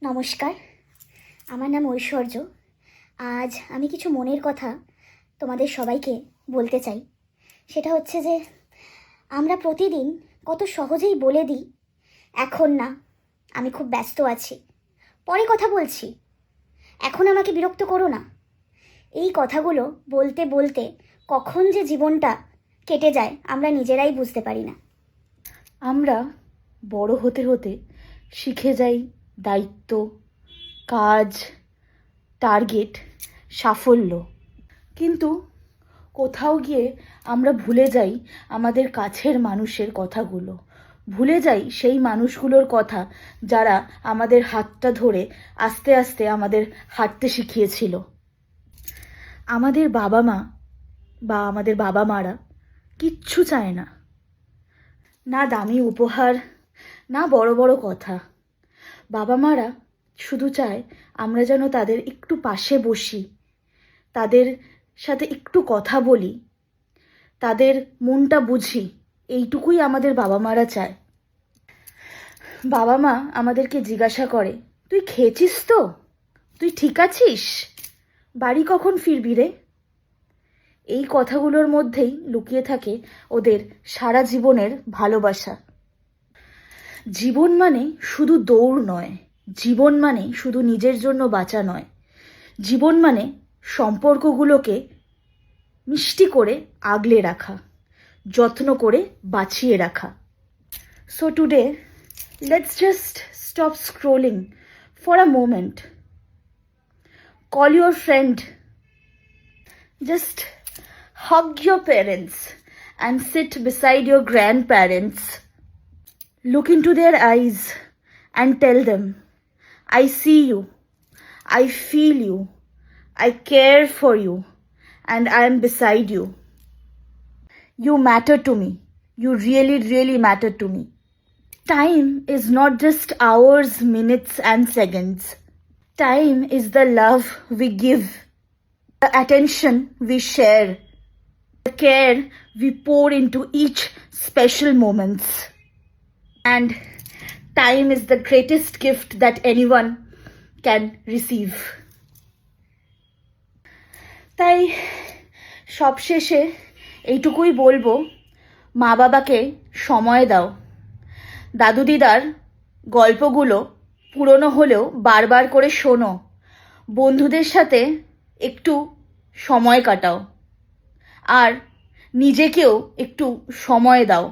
নমস্কার, আমার নাম ঐশ্বর্য। আজ আমি কিছু মনের কথা তোমাদের সবাইকে বলতে চাই। সেটা হচ্ছে যে আমরা প্রতিদিন কত সহজেই বলে দিই, এখন না, আমি খুব ব্যস্ত আছি, পরে কথা বলছি, এখন আমাকে বিরক্ত করো না। এই কথাগুলো বলতে বলতে কখন যে জীবনটা কেটে যায় আমরা নিজেরাই বুঝতে পারি না। আমরা বড় হতে হতে শিখে যাই দায়িত্ব, কাজ, টার্গেট, সাফল্য। কিন্তু কোথাও গিয়ে আমরা ভুলে যাই আমাদের কাছের মানুষের কথাগুলো, ভুলে যাই সেই মানুষগুলোর কথা যারা আমাদের হাতটা ধরে আস্তে আস্তে আমাদের হাঁটতে শিখিয়েছিল। আমাদের বাবা মা বা আমাদের বাবা মারা কিচ্ছু চায় না, না দামি উপহার, না বড় বড় কথা। বাবা মারা শুধু চায় আমরা যেন তাদের একটু পাশে বসি, তাদের সাথে একটু কথা বলি, তাদের মনটা বুঝি। এইটুকুই আমাদের বাবা মারা চায়। বাবা মা আমাদেরকে জিজ্ঞাসা করে, তুই খেয়েছিস তো? তুই ঠিক আছিস? বাড়ি কখন ফিরবি রে? এই কথাগুলোর মধ্যেই লুকিয়ে থাকে ওদের সারা জীবনের ভালোবাসা। জীবন মানে শুধু দৌড় নয়, জীবন মানে শুধু নিজের জন্য বাঁচা নয়, জীবন মানে সম্পর্কগুলোকে মিষ্টি করে আগলে রাখা, যত্ন করে বাঁচিয়ে রাখা। So today let's just stop scrolling for a moment, call your friend, just hug your parents and sit beside your grandparents. Look into their eyes and tell them, I see you, I feel you, I care for you, and I am beside you. You matter to me. You really, really matter to me. Time is not just hours, minutes, and seconds. Time is the love we give, the attention we share, the care we pour into each special moments. And time is the greatest gift that anyone can receive. তাই সবশেষে এইটুকুই বলবো, মা বাবাকে সময় দাও। দাদু দিদার গল্পগুলো পুরনো হলেও বারবার করে শোনো। বন্ধুদের সাথে একটু সময় কাটাও, আর নিজেকেও একটু সময় দাও।